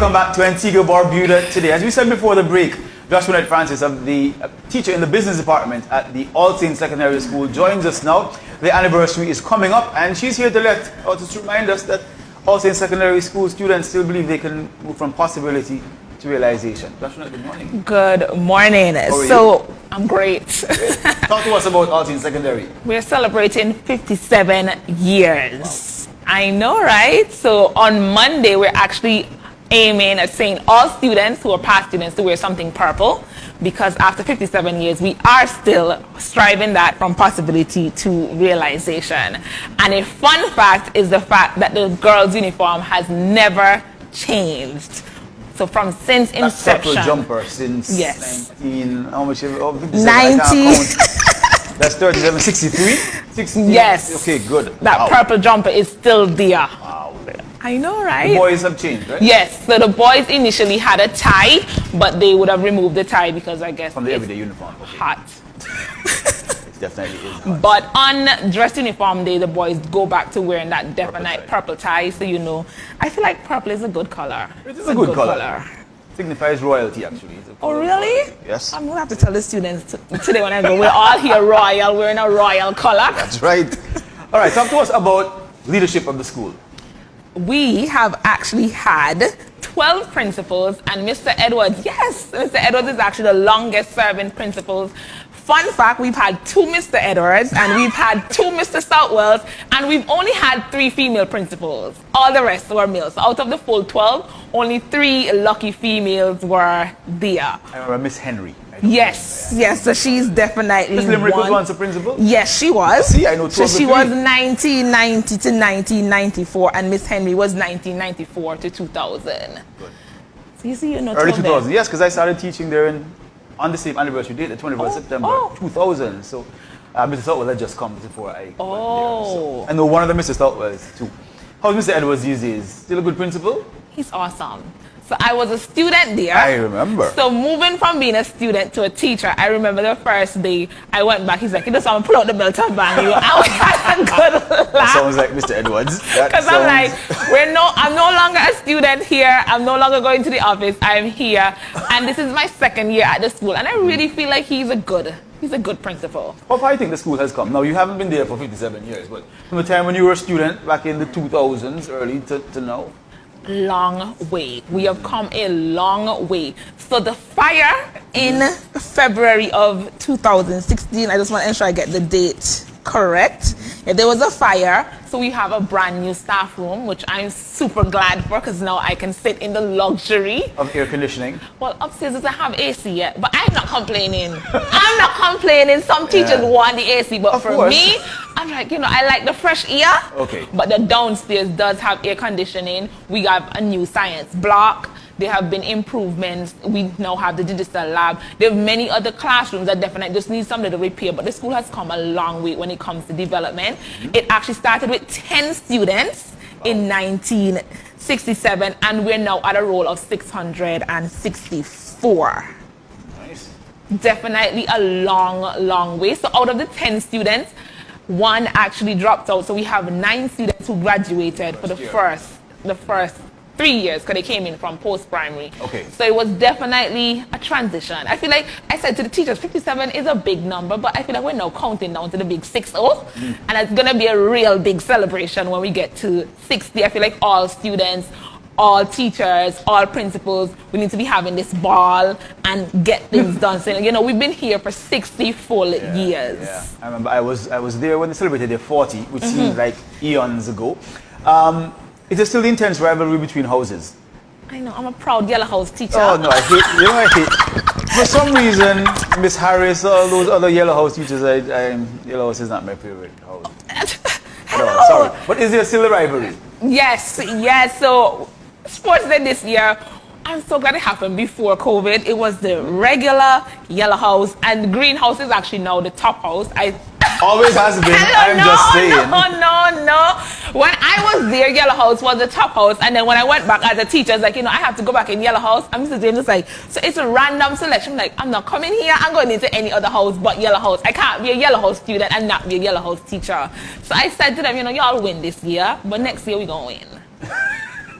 welcome back to Antigua Barbuda today. As we said before the break, Joshua Knight Francis, the teacher in the business department at the All Saints Secondary School, joins us now. The anniversary is coming up, and she's here to to remind us that All Saints Secondary School students still believe they can move from possibility to realization. Joshua, good morning. Good morning. How are you? I'm great. Talk to us about All Saints Secondary. We're celebrating 57 years. Wow. I know, right? So on Monday, we're actually aiming at saying all students who are past students to wear something purple, because after 57 years, we are still striving that from possibility to realization. And a fun fact is the fact that the girls' uniform has never changed. So since inception. Purple jumper since yes. 19, how much? 90. That's 37, 63? 60? Yes. Okay, good. That purple jumper is still there. Wow. I know, right? The boys have changed, right? Yes. So the boys initially had a tie, but they would have removed the tie because I guess from the everyday uniform. Okay. Hot. It definitely is hot. But on dress uniform day, the boys go back to wearing that definite purple tie. So I feel like purple is a good color. It is a good color. Signifies royalty, actually. Oh, really? Yes. I'm going to have to tell the students today when I go, we're all here royal, we're in a royal color. That's right. All right, talk to us about leadership of the school. We have actually had 12 principals, and Mr. Edwards, yes, Mr. Edwards is actually the longest serving principal. Fun fact, we've had 2 Mr. Edwards, and we've had 2 Mr. Southwells, and we've only had 3 female principals. All the rest were males. So out of the full 12, only 3 lucky females were there. I remember Miss Henry. Yes, so she's definitely Miss Limerick was once a principal? Yes, she was. See, I know 12 So she was 1990 to 1994, and Miss Henry was 1994 to 2000. Good. So you see, early 2000s, yes, because I started teaching there on the same anniversary date, the 21st September 2000. So Mr. Southwell had just come before I went there. So I know one of the Mr. Southwells too. How's Mr. Edwards these days? Still a good principal? He's awesome. So I was a student there. I remember. So moving from being a student to a teacher, I remember the first day I went back, he's like, you just want to pull out the belt and bang you. I had a good laugh. That sounds like Mr. Edwards. Because I'm like, I'm no longer a student here. I'm no longer going to the office. I'm here. And this is my 2nd year at the school. And I really feel like he's a good principal. How far do you think the school has come? Now, you haven't been there for 57 years, but from the time when you were a student back in the 2000s, early to now? Long way. We have come a long way. So the fire in February of 2016, I just want to ensure I get the date correct. Yeah, there was a fire, so we have a brand new staff room, which I'm super glad for, because now I can sit in the luxury of air conditioning. Well, upstairs doesn't have AC yet, but I'm not complaining. I'm not complaining. Some teachers want the AC, but for me, I'm like, I like the fresh air. Okay. But the downstairs does have air conditioning. We have a new science block. There have been improvements. We now have the digital lab. There are many other classrooms that definitely just need some little repair, but the school has come a long way when it comes to development. It actually started with 10 students in 1967, and we're now at a roll of 664. Nice. Definitely a long way. So out of the 10 students, 1 actually dropped out. So we have 9 students who graduated for the first 3 years, because they came in from post-primary. Okay. So it was definitely a transition. I feel like I said to the teachers, 57 is a big number, but I feel like we're now counting down to the big 60. And it's going to be a real big celebration when we get to 60. I feel like all students, all teachers, all principals, we need to be having this ball and get things done. So, we've been here for 60 full years. Yeah. I remember I was there when they celebrated their 40, which seemed like eons ago. It is still the intense rivalry between houses. I know, I'm a proud Yellow House teacher. Oh no, I hate. For some reason, Miss Harris, all those other Yellow House teachers, Yellow House is not my favorite house. No, sorry. But is there still a rivalry? Yes. So, Sports Day this year, I'm so glad it happened before COVID. It was the regular Yellow House, and Green House is actually now the top house. Always has been. I'm just saying. No. When I was there, Yellow House was the top house, and then when I went back as a teacher, I was like, I have to go back in Yellow House. And Mr. James was like, so it's a random selection. I'm like, I'm not coming here. I'm going into any other house but Yellow House. I can't be a Yellow House student and not be a Yellow House teacher. So I said to them, y'all win this year, but next year we're going to win.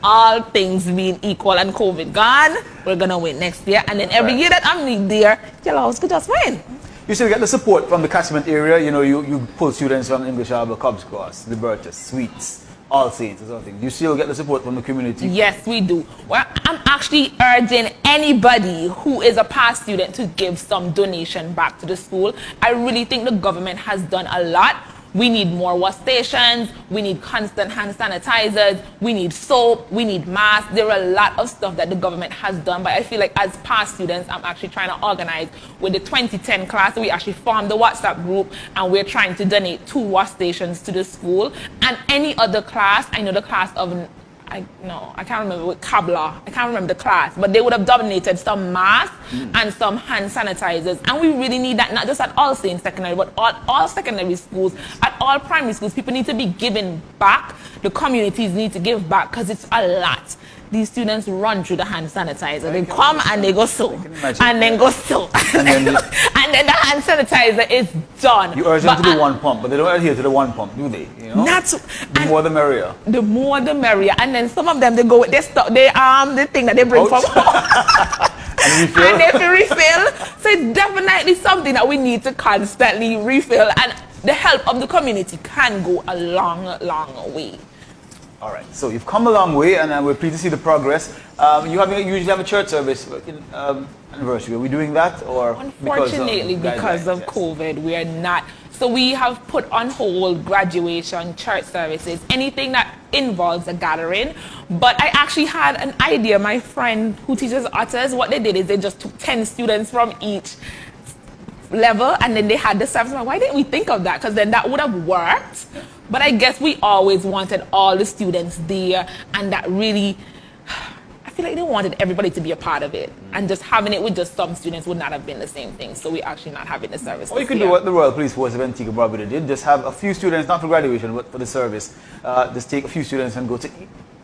all things being equal and COVID gone, we're gonna win next year. And then every year that I'm there, your house could just win. You still get the support from the catchment area. You know, you pull students from English Harbour, Cubs Cross, Libertas, Sweets, All Saints, and something. You still get the support from the community. Yes, we do. Well, I'm actually urging anybody who is a past student to give some donation back to the school. I really think the government has done a lot. We need more wash stations, we need constant hand sanitizers, we need soap, we need masks. There are a lot of stuff that the government has done, but I feel like as past students, I'm actually trying to organize with the 2010 class. We actually formed the WhatsApp group and we're trying to donate 2 wash stations to the school. And any other class, I know the class of I can't remember with Kabla. I can't remember the class, but they would have donated some masks and some hand sanitizers. And we really need that, not just at All Saints Secondary, but all secondary schools, at all primary schools. People need to be giving back. The communities need to give back because it's a lot. These students run through the hand sanitizer. They come and they go so, and then go so, and then the hand sanitizer is done. You urge them to do one pump, but they don't adhere to the one pump, do they? You know? The more the merrier. The more the merrier. And then some of them, they go with their stuff, the thing that they bring from home. And refill. And they refill. So it's definitely something that we need to constantly refill. And the help of the community can go a long, long way. All right, so you've come a long way, and we're pleased to see the progress. You usually have a church service in anniversary. Are we doing that, or unfortunately because of COVID, we are not? So we have put on hold graduation, church services, anything that involves a gathering. But I actually had an idea. My friend who teaches otters, what they did is they just took 10 students from each level, and then they had the service. Why didn't we think of that? Because then that would have worked. But I guess we always wanted all the students there, and that really, I feel like they wanted everybody to be a part of it. And just having it with just some students would not have been the same thing. So we're actually not having the service. Or you could do what the Royal Police Force of Antigua Barbuda did. Just have a few students, not for graduation, but for the service. Just take a few students and go to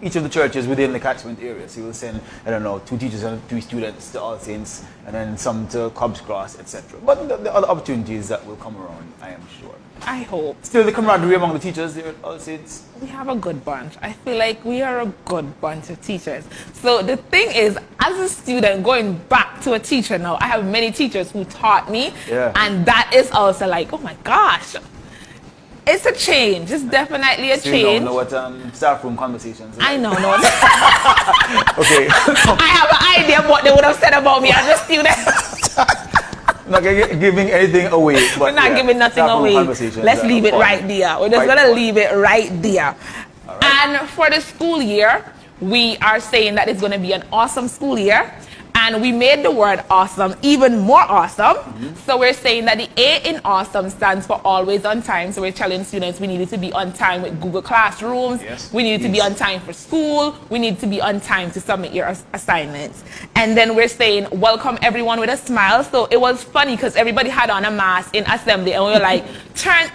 each of the churches within the catchment area. So you will send, I don't know, 2 teachers and 3 students to All Saints, and then some to Cubs Cross, etc. But the other opportunities that will come around, I am sure. I hope. Still the camaraderie among the teachers there at All Saints? We have a good bunch. I feel like we are a good bunch of teachers. So the thing is, as a student going back to a teacher now, I have many teachers who taught me, and that is also like, oh my gosh. It's a change. It's definitely a change. You don't know what staff room conversations are like. I know. No. Okay. I have an idea of what they would have said about me as a student. Not giving anything away. But we're not giving nothing away. Let's leave it right there. We're just going to leave it right there. Right. And for the school year, we are saying that it's going to be an awesome school year. And we made the word awesome even more awesome. So we're saying that the A in awesome stands for always on time. So we're telling students we needed to be on time with Google Classrooms. We needed to be on time for school. We need to be on time to submit your assignments. And then we're saying welcome everyone with a smile. So it was funny because everybody had on a mask in assembly, and we were like, turn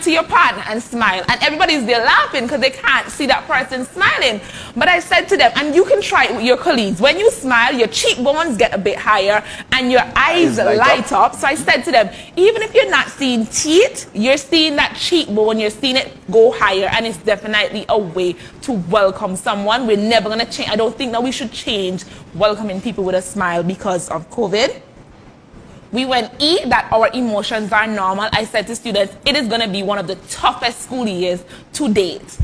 to your partner and smile. And everybody's there laughing because they can't see that person smiling. But I said to them, and you can try it with your colleagues, when you smile, your cheekbones get a bit higher and your eyes light up. So I said to them, even if you're not seeing teeth, you're seeing that cheekbone, you're seeing it go higher, and it's definitely a way to welcome someone. We're never going to change. I don't think that we should change welcoming people with a smile because of COVID. We went E, that our emotions are normal. I said to students, it is going to be one of the toughest school years to date.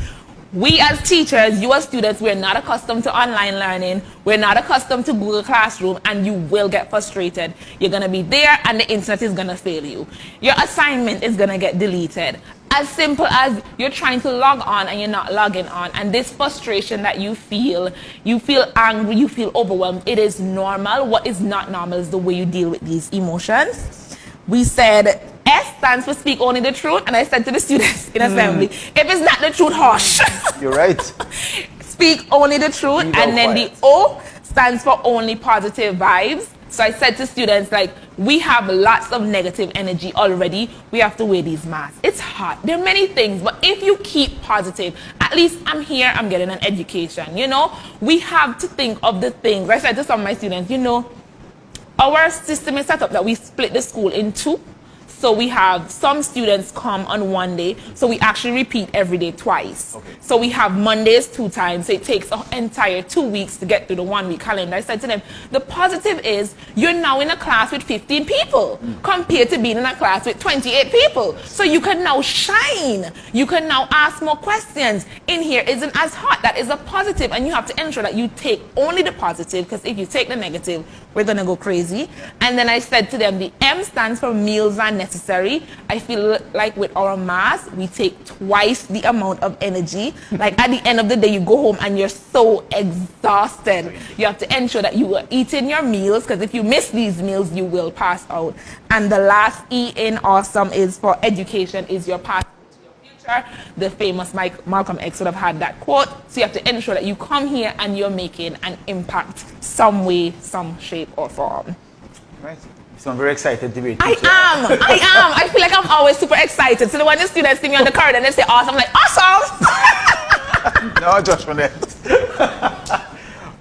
We as teachers, you as students, we're not accustomed to online learning. We're not accustomed to Google Classroom, and you will get frustrated. You're going to be there and the internet is going to fail you. Your assignment is going to get deleted. As simple as you're trying to log on and you're not logging on, and this frustration that you feel angry, you feel overwhelmed, it is normal. What is not normal is the way you deal with these emotions. We said S stands for speak only the truth, and I said to the students in assembly, if it's not the truth, hush. You're right. Speak only the truth. And then the O stands for only positive vibes. So I said to students, like, we have lots of negative energy already. We have to wear these masks. It's hot. There are many things, but if you keep positive, at least I'm here, I'm getting an education, you know? We have to think of the things. I said to some of my students, you know, our system is set up that we split the school in 2. So we have some students come on one day, so we actually repeat every day twice. Okay. So we have Mondays 2 times, so it takes an entire 2 weeks to get through the 1 week calendar. I said to them, the positive is you're now in a class with 15 people compared to being in a class with 28 people. So you can now shine. You can now ask more questions. In here isn't as hot. That is a positive, and you have to ensure that you take only the positive, because if you take the negative, we're gonna go crazy. And then I said to them, the M stands for meals are necessary. I feel like with our mass, we take twice the amount of energy. Like at the end of the day, you go home and you're so exhausted. You have to ensure that you are eating your meals, because if you miss these meals, you will pass out. And the last E in awesome is for education, is your path. The famous Malcolm X would have had that quote. So you have to ensure that you come here and you're making an impact some way, some shape or form. Right. So I'm very excited to be a I teacher. am. I feel like I'm always super excited. So when the students see me on the corridor and they say awesome, I'm like, awesome! No, Joshua.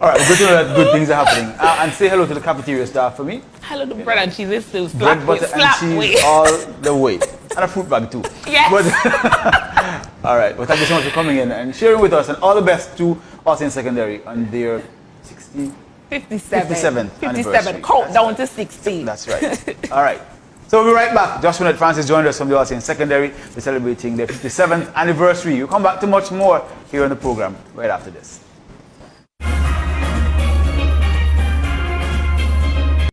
All right, we're good to know that good things are happening. And say hello to the cafeteria staff for me. Hello, the bread and cheese is still Bread, slap butter, and cheese all the way. And a fruit bag too. Yes. But, all right, well, thank you so much for coming in and sharing with us. And all the best to Austin Secondary on their 57th 57. anniversary. Count down to 60. That's right. All right. So we'll be right back. Joshua Francis joined us from the Austin Secondary. We're celebrating their 57th anniversary. We'll come back to much more here on the program right after this.